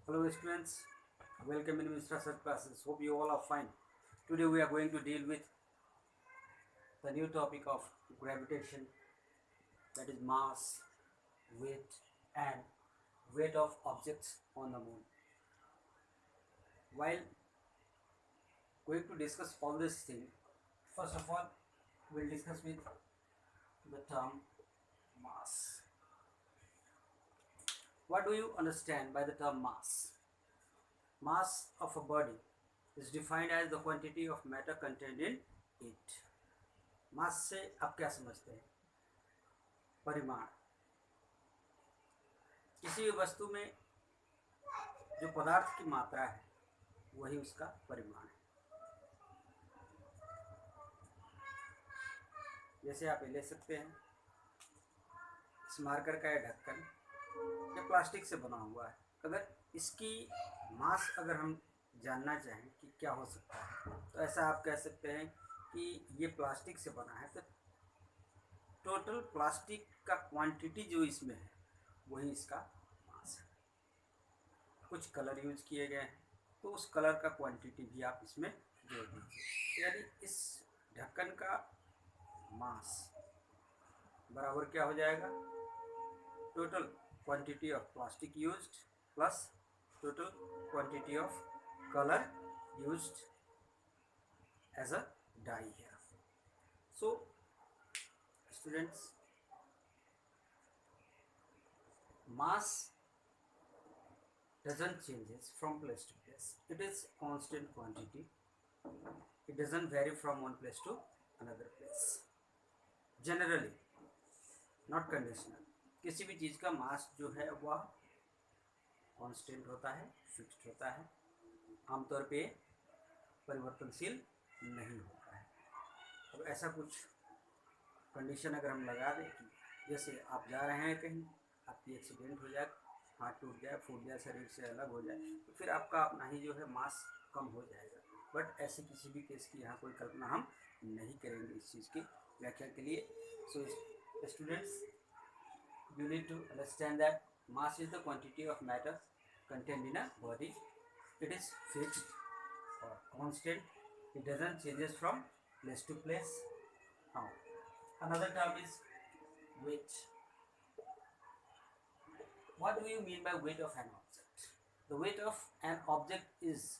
Hello students, welcome in Mishra sir classes. Hope you all are fine. Today we are going to deal with the new topic of gravitation, that is mass, weight and weight of objects on the moon. While going to discuss all this thing, first of all we'll discuss with the term mass. What do you understand by the term mass? Mass of a body is defined as the quantity of matter contained in it. मास से आप क्या समझते हैं? परिमाण। किसी भी वस्तु में जो पदार्थ की मात्रा है वही उसका परिमाण है। जैसे आप ये ले सकते हैं, इस मार्कर का यह ढक्कन ये प्लास्टिक से बना हुआ है। अगर इसकी मास अगर हम जानना चाहें कि क्या हो सकता है तो ऐसा आप कह सकते हैं कि ये प्लास्टिक से बना है, तो टोटल प्लास्टिक का क्वांटिटी जो इसमें है वही इसका मास है। कुछ कलर यूज किए गए हैं तो उस कलर का क्वांटिटी भी आप इसमें जोड़ दीजिए, यानी इस ढक्कन का मास बराबर क्या हो जाएगा? Total quantity of plastic used plus total quantity of color used as a dye here. So students, mass doesn't changes from place to place. It is constant quantity. It doesn't vary from one place to another place. Generally, not conditional. किसी भी चीज़ का मास जो है वह constant होता है, fixed होता है, आमतौर पे परिवर्तनशील नहीं होता है। अब ऐसा कुछ कंडीशन अगर हम लगा दें कि जैसे आप जा रहे हैं कहीं, आपकी एक्सीडेंट हो जाए, हाथ टूट जाए, फूट जाए, शरीर से अलग हो जाए, तो फिर आपका अपना ही जो है मास कम हो जाएगा। बट ऐसे किसी भी केस की यहाँ कोई कल्पना हम नहीं करेंगे इस चीज़ की व्याख्या के लिए। So students, you need to understand that mass is the quantity of matter contained in a body. It is fixed or constant. It doesn't changes from place to place. Now, another term is weight. What do you mean by weight of an object? The weight of an object is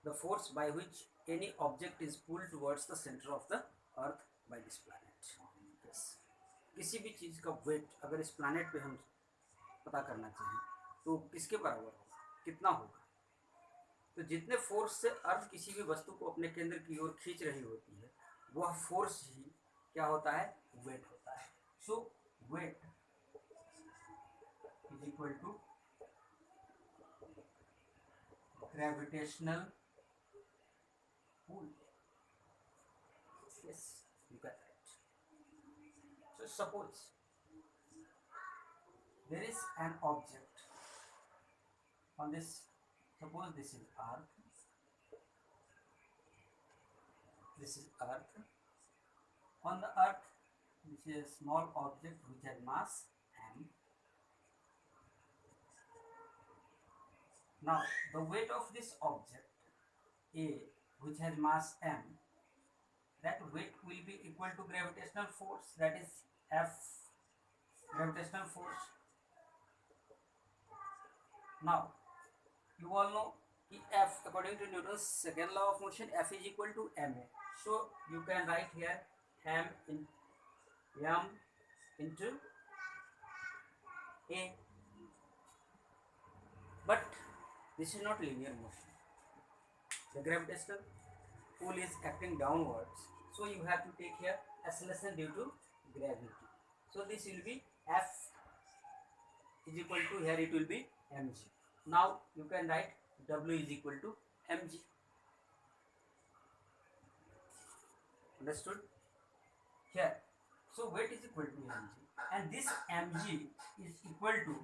the force by which any object is pulled towards the center of the earth by this planet. Yes. किसी भी चीज़ का wait अगर इस planet पे हम पता करना चाहें तो किसके बराबर होगा, कितना होगा? तो जितने फोर्स से अर्थ किसी भी वस्तु को अपने केंद्र की ओर खींच रही होती है वह फोर्स ही क्या होता है? वेट होता है। So weight is equal to gravitational pull. Yes, you got it. So suppose there is an object on this, suppose this is earth, this is earth. On the earth this is a small object which has mass m. Now the weight of this object A which has mass m, that weight will be equal to gravitational force, that is F, gravitational force. Now you all know कि F according to Newton's second law of motion, F is equal to ma. So you can write here m into a. But this is not linear motion. The gravitational pull is acting downwards, so you have to take here acceleration due to gravity. So this will be F is equal to, here it will be mg. Now you can write W is equal to mg. Understood here? So weight is equal to mg, and this mg is equal to,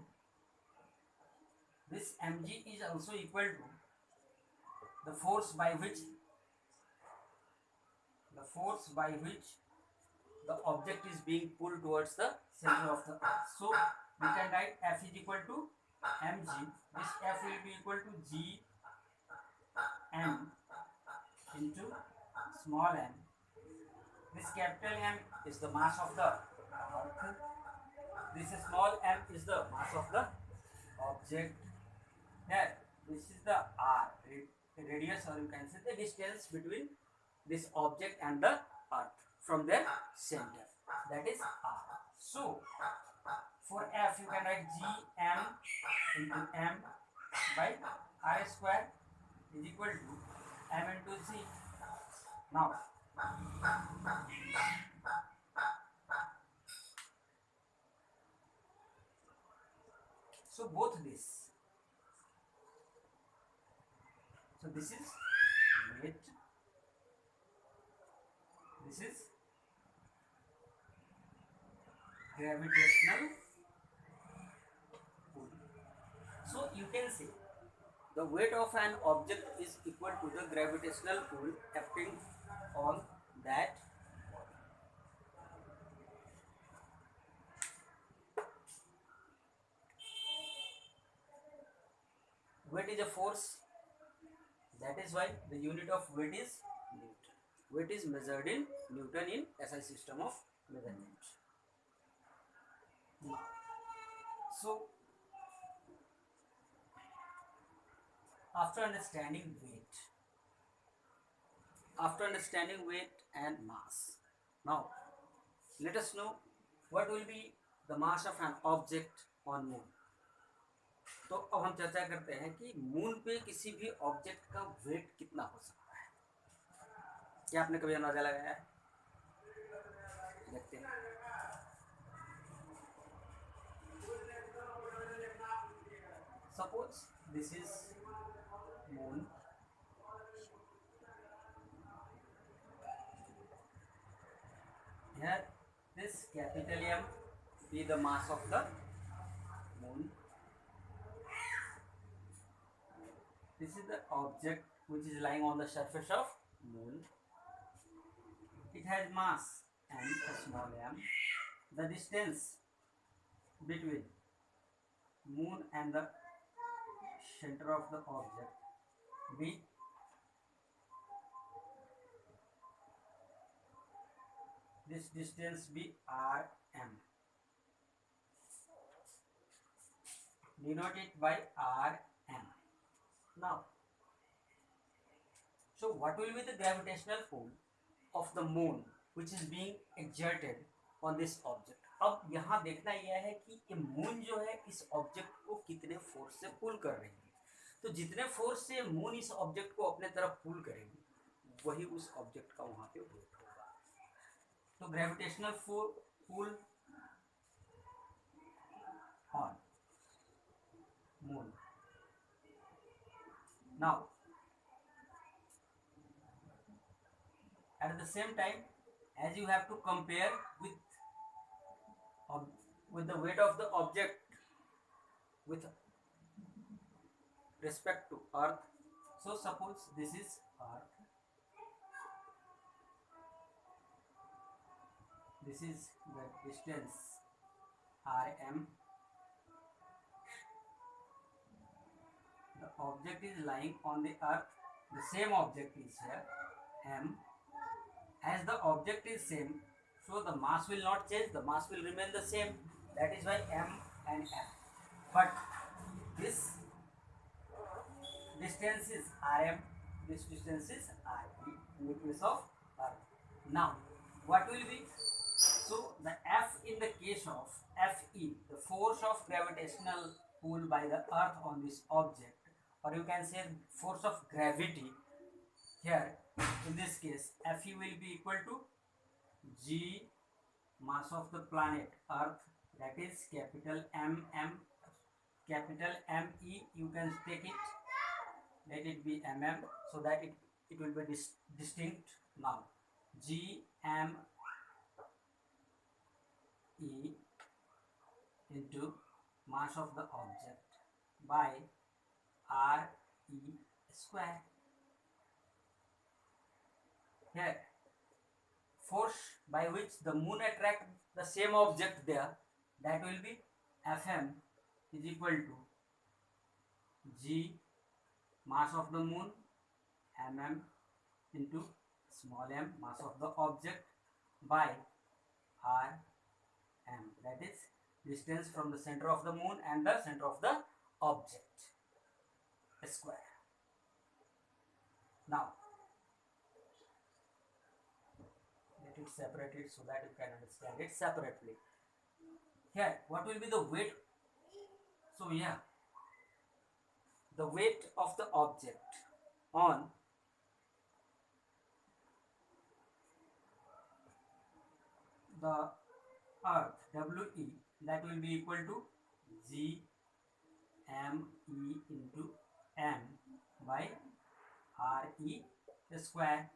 this mg is also equal to the force by which the object is being pulled towards the center of the earth. So we can write F is equal to mg, this F will be equal to g m into small m. This capital M is the mass of the earth. This small m is the mass of the object. Here, this is the r, radius, or you can say the distance between this object and the earth from their center. That is r. So, for F, you can write gm into m by r square is equal to m into c. Now, so both this. So this is weight. This is gravitational pull. So you can say the weight of an object is equal to the gravitational pull acting on that weight is a force. That is why the unit of weight is Newton. Weight is measured in Newton in SI system of measurement. So after understanding weight and mass, now let us know what will be the mass of an object on moon. तो अब हम चर्चा करते हैं कि moon पे किसी भी ऑब्जेक्ट का वेट कितना हो सकता है. क्या आपने कभी अंदाजा लगाया है? देखते हैं. Suppose this is moon. Here this capital M be the mass of the moon. This is the object which is lying on the surface of moon. It has mass m, small m. The distance between moon and the center of the object be this distance be rm. Denote it by rm. Now, so what will be the gravitational pull of the moon which is being exerted on this object? अब यहाँ देखना यह है कि ये moon जो है इस ऑब्जेक्ट को कितने फोर्स से पुल कर रही है. तो जितने फोर्स से मून इस ऑब्जेक्ट को अपने तरफ पुल करेगी वही उस ऑब्जेक्ट का वहाँ पे वेट होगा. तो gravitational pull on moon. Now, at the same time, as you have to compare with the weight of the object with respect to Earth. So suppose this is Earth. This is the distance rm. The object is lying on the earth. The same object is here, m. As the object is same, so the mass will not change. The mass will remain the same. That is why m and m. But this distance is rm. This distance is re in the case of earth. Now, what will be? So the F in the case of Fe, the force of gravitational pull by the earth on this object, or you can say force of gravity. Here in this case Fe will be equal to g mass of the planet earth, that is capital M, capital Me. You can take it, let it be mm, so that it will be distinct. Now g m e into mass of the object by r e square. Here force by which the moon attract the same object there, that will be Fm is equal to G, mass of the moon, mm into small m, mass of the object, by r m, that is distance from the center of the moon and the center of the object square. Now let it separated so that you can understand it separately. Here, what will be the weight? So yeah, the weight of the object on the earth, WE, that will be equal to G m e into m by re square.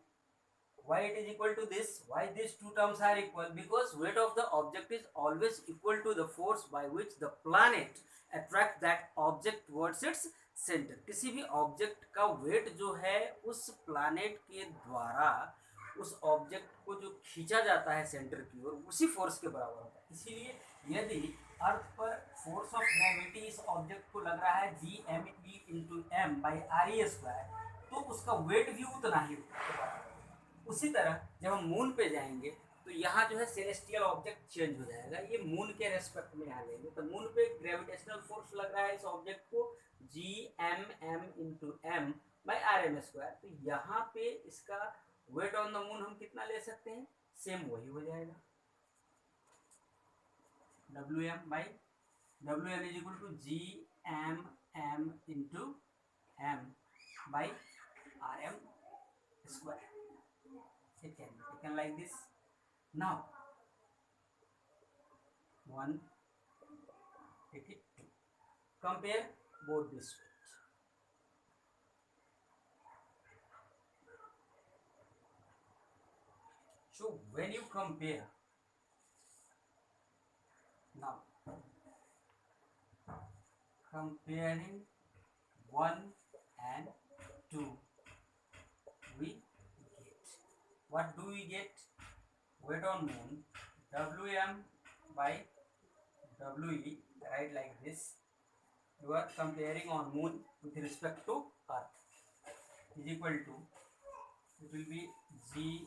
Why it is equal to this? Why these two terms are equal? Because weight of the object is always equal to the force by which the planet attract that object towards its center. किसी भी object का wait जो है उस planet के द्वारा उस object को जो खींचा जाता है सेंटर की ओर, उसी फोर्स के बराबर होता है. इसीलिए यदि अर्थ पर फोर्स ऑफ ग्रेविटी इस ऑब्जेक्ट को लग रहा है G M E into M by R E square, तो उसका वेट भी उतना ही होगा. उसी तरह जब हम मून पे जाएंगे तो यहाँ जो है सेलेस्टियल ऑब्जेक्ट चेंज हो जाएगा. ये मून के रेस्पेक्ट में आ जाएंगे, तो मून पे ग्रेविटेशनल फोर्स लग रहा है इस ऑब्जेक्ट को G M M into M by R M square. तो यहाँ पे इसका वेट ऑन द मून हम कितना ले सकते हैं? सेम वही हो जाएगा, W M by W M is equal to G M M into M by R M square. It can be taken like this. Now, 1, take it 2. Compare both this weight. So, when you compare, now, comparing 1 and 2, we what do we get? Weight on moon, Wm by We, right, like this. You are comparing on moon with respect to earth, is equal to, it will be G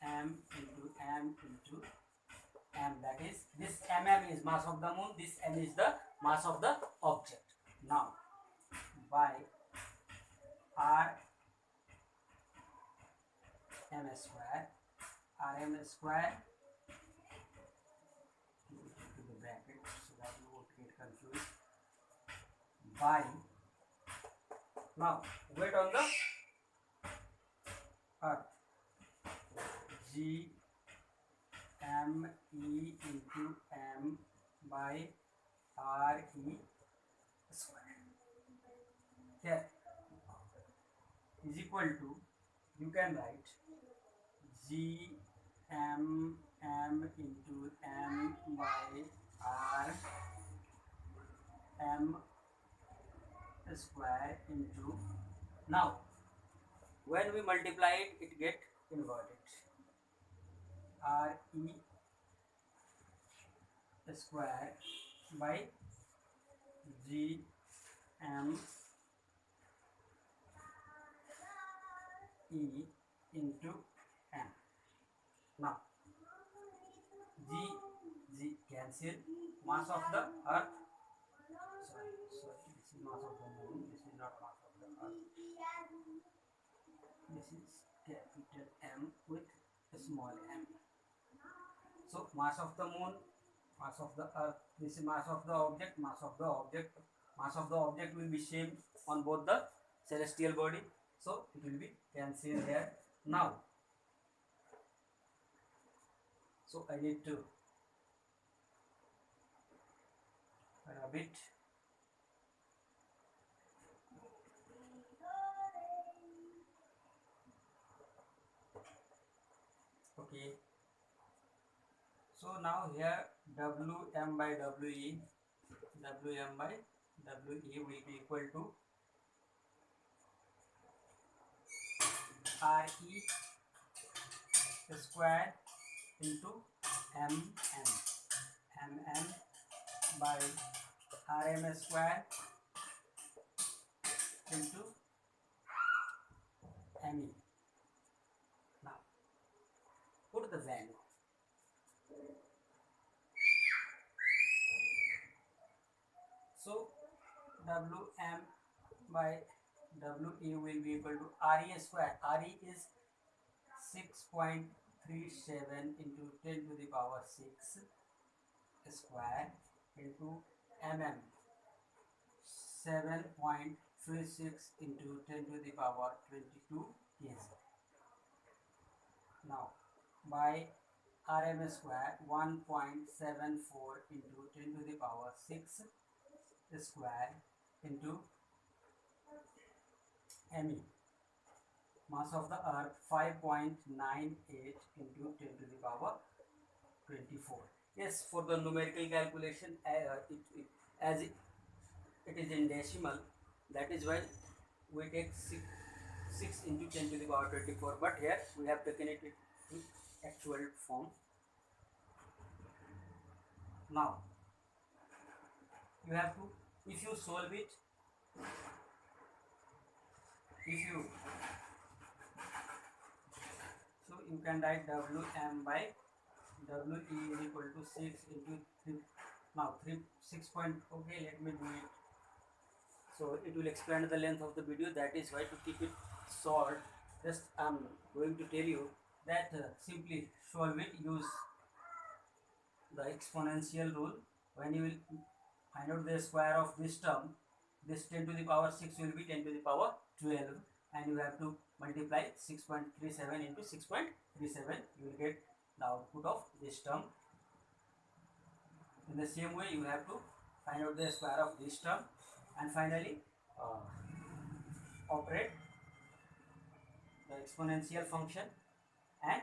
m into m into m, that is this mm is mass of the moon, this m is the mass of the object. Now by r m square, rm square to the bracket so that you won't get confused, by, now weight on the earth, G m e into m by r e square. Here is equal to, you can write G m m into m by r m square into, now when we multiply it, it get inverted, r e square by G m e into m. Now G cancel, mass of the earth, sorry, this is mass of the moon, this is not mass of the earth, this is capital M with a small m. So mass of the moon, mass of the earth, this is mass of the object, mass of the object, mass of the object will be same on both the celestial body, so it will be cancelled here. Now, so I need to rub it. Okay. So now here Wm by We, Wm by We will be equal to Re square into mm by Rm square into me. Now put the value. So Wm by We will be equal to Re square. Re is 6.37 into 10 to the power 6 square into mm 7.36 into 10 to the power 22 kg. Now by Rm square 1.74 into 10 to the power 6 square into Me, mass of the earth 5.98 into 10 to the power 24. Yes, for the numerical calculation, as it is in decimal, that is why we take 6 into 10 to the power 24, but here we have taken it in actual form. Now you have to, if you solve it, so you can write Wm by We is equal to 6 into 3. Now 6 point, okay, let me do it. So it will expand the length of the video, that is why to keep it short, just I am going to tell you that simply solve it, use the exponential rule. When you will find out the square of this term, this 10 to the power 6 will be 10 to the power 12, and you have to multiply 6.37 into 6.37, you will get the output of this term. In the same way, you have to find out the square of this term, and finally operate the exponential function, and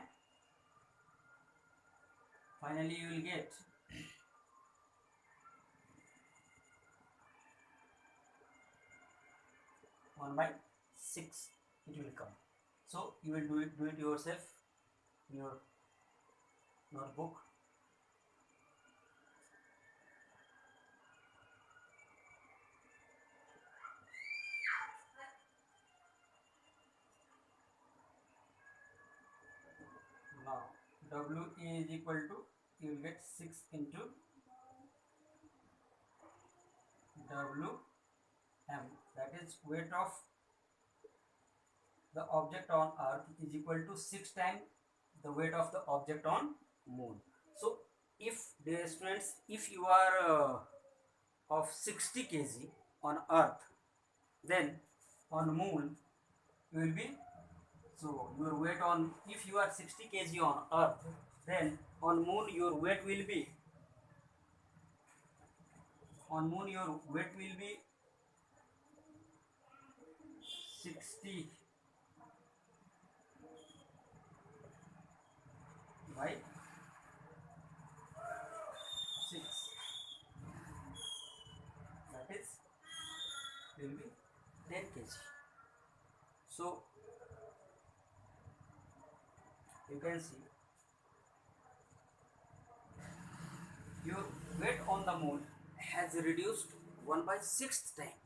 finally you will get 1/6 it will come. So you will do it yourself in your notebook. Now W is equal to, you will get 6 into Wm, that is weight of the object on earth is equal to 6 times the weight of the object on moon. So if, dear students, if you are of 60 kg on earth, then on moon you will be, so your weight on, if you are 60 kg on earth, then on moon your weight will be, on moon your weight will be 60 by 6, that is will be 10 kg. So you can see your weight on the moon has reduced 1/6 time.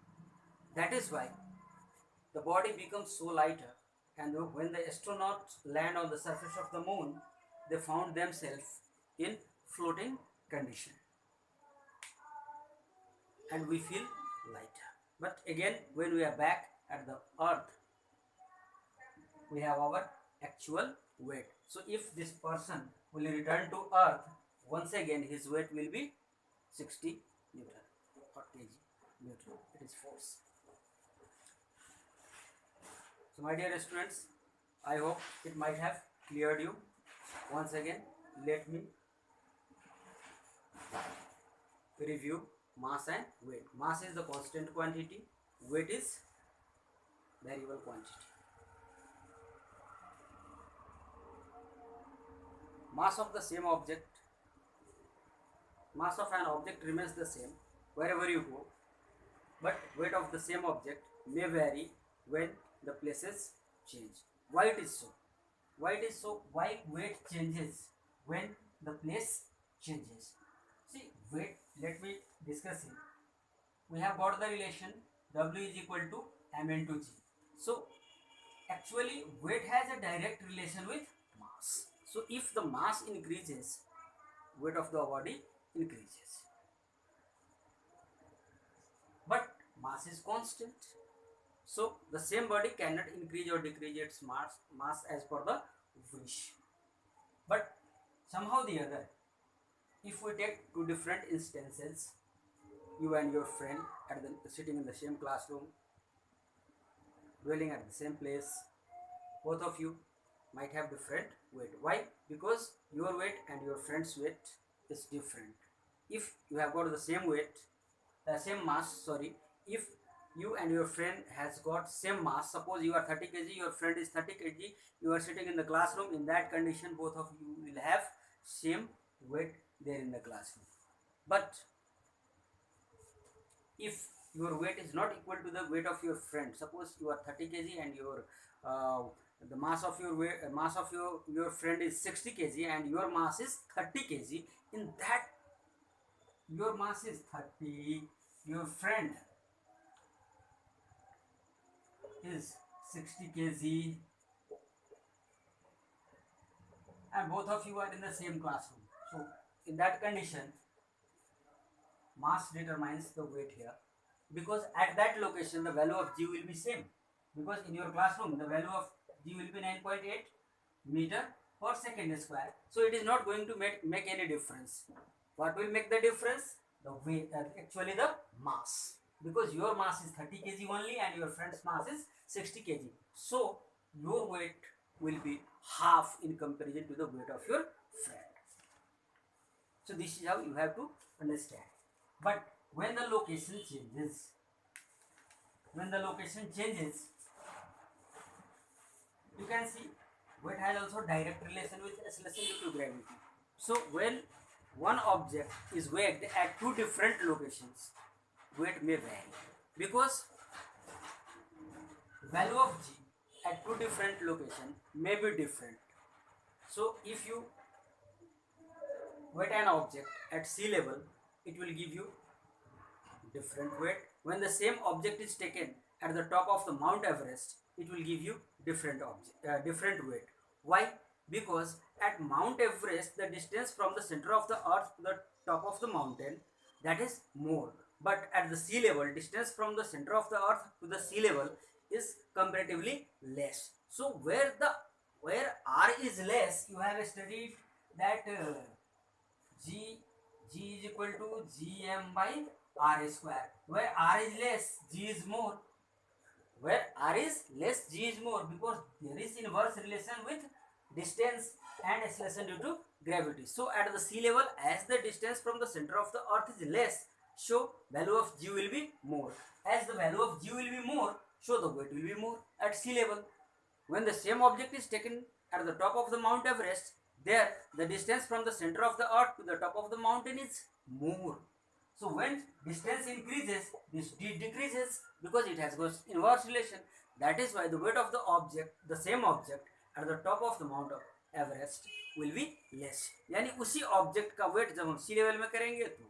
That is why the body becomes so lighter, and when the astronauts land on the surface of the moon, they found themselves in floating condition, and we feel lighter. But again, when we are back at the earth, we have our actual weight. So if this person will return to earth, once again his weight will be 60 Newton or kg. Newton, it is force. So my dear students, I hope it might have cleared you. Once again, let me review mass and weight. Mass is the constant quantity, weight is variable quantity. Mass of the same object, mass of an object remains the same wherever you go, but weight of the same object may vary when the places change. Why it is so? Why it is so? Why weight changes when the place changes? See, weight, let me discuss it. We have got the relation W is equal to m into g. So actually weight has a direct relation with mass. So if the mass increases, weight of the body increases, but mass is constant. So the same body cannot increase or decrease its mass as per the wish. But somehow the other, if we take two different instances, you and your friend sitting in the same classroom, dwelling at the same place, both of you might have different weight. Why? Because your weight and your friend's weight is different. If you have got the same weight, same mass, sorry, if you and your friend has got same mass, suppose you are 30 kg, your friend is 30 kg, you are sitting in the classroom, in that condition both of you will have same weight there in the classroom. But if your weight is not equal to the weight of your friend, suppose you are 30 kg and your the mass of your weight, mass of your friend is 60 kg and your mass is 30 kg, in that your mass is 30, your friend is 60 kg, and both of you are in the same classroom. So in that condition, mass determines the weight here, because at that location the value of g will be same, because in your classroom the value of g will be 9.8 meter per second square. So it is not going to make any difference. What will make the difference? The weight, actually the mass, because your mass is 30 kg only and your friend's mass is 60 kg. So your weight will be half in comparison to the weight of your friend. So this is how you have to understand. But when the location changes, you can see weight has also direct relation with acceleration due to gravity. So when one object is weighed at two different locations, weight may vary, because value of g at two different locations may be different. So if you weight an object at sea level, it will give you different weight. When the same object is taken at the top of the Mount Everest, it will give you different weight. Why? Because at Mount Everest the distance from the center of the earth to the top of the mountain, that is more, but at the sea level distance from the center of the earth to the sea level is comparatively less. So where r is less, you have studied that g is equal to gm by r square. Where r is less, g is more. Where r is less, g is more, because there is inverse relation with distance and acceleration due to gravity. So at the sea level, as the distance from the center of the earth is less, so value of g will be more. As the value of g will be more, so the weight will be more at sea level. When the same object is taken at the top of the Mount Everest, there the distance from the center of the earth to the top of the mountain is more. So when distance increases, this decreases, because it has got inverse relation. That is why the weight of the object, the same object at the top of the Mount Everest will be less. यानी उसी object का wait जब हम सी level में करेंगे तो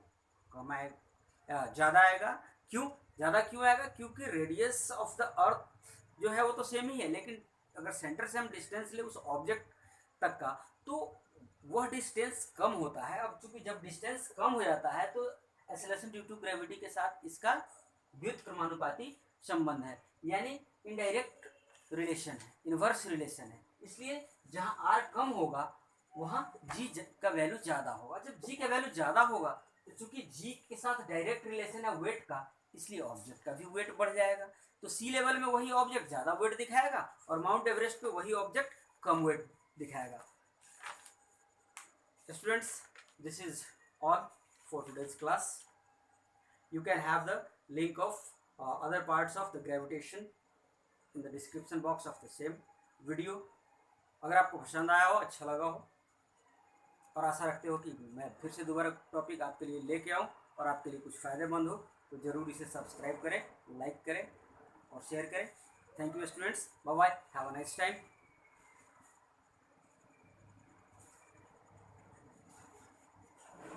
कम आएगा, ज़्यादा आएगा. क्यों ज़्यादा क्यों आएगा? क्योंकि रेडियस ऑफ द अर्थ जो है वो तो सेम ही है, लेकिन अगर सेंटर से हम डिस्टेंस ले उस ऑब्जेक्ट तक का, तो वह डिस्टेंस कम होता है. अब चूंकि जब डिस्टेंस कम हो जाता है तो एक्सेलरेशन ड्यू टू ग्रेविटी के साथ इसका व्युत्क्रमानुपाती संबंध है, यानी इनडायरेक्ट रिलेशन है, इनवर्स रिलेशन है. इसलिए जहां r कम होगा वहां g का वैल्यू ज़्यादा होगा. जब g का वैल्यू ज़्यादा होगा तो चूंकि g के साथ डायरेक्ट रिलेशन है वेट का, इसलिए ऑब्जेक्ट का भी वेट बढ़ जाएगा. तो सी लेवल में वही ऑब्जेक्ट ज़्यादा वेट दिखाएगा और माउंट एवरेस्ट पे वही ऑब्जेक्ट कम वेट दिखाएगा. Students, this is all for today's class. You can have the link of other parts of the gravitation in the description box of the same video. अगर आपको पसंद आया हो, अच्छा लगा हो और आशा रखते हो कि मैं फिर से दोबारा टॉपिक आपके लिए लेके आऊँ और आपके लिए कुछ फ़ायदेमंद हो, तो ज़रूर इसे सब्सक्राइब करें, लाइक करें और शेयर करें. Thank you students. Bye bye. Have a nice time.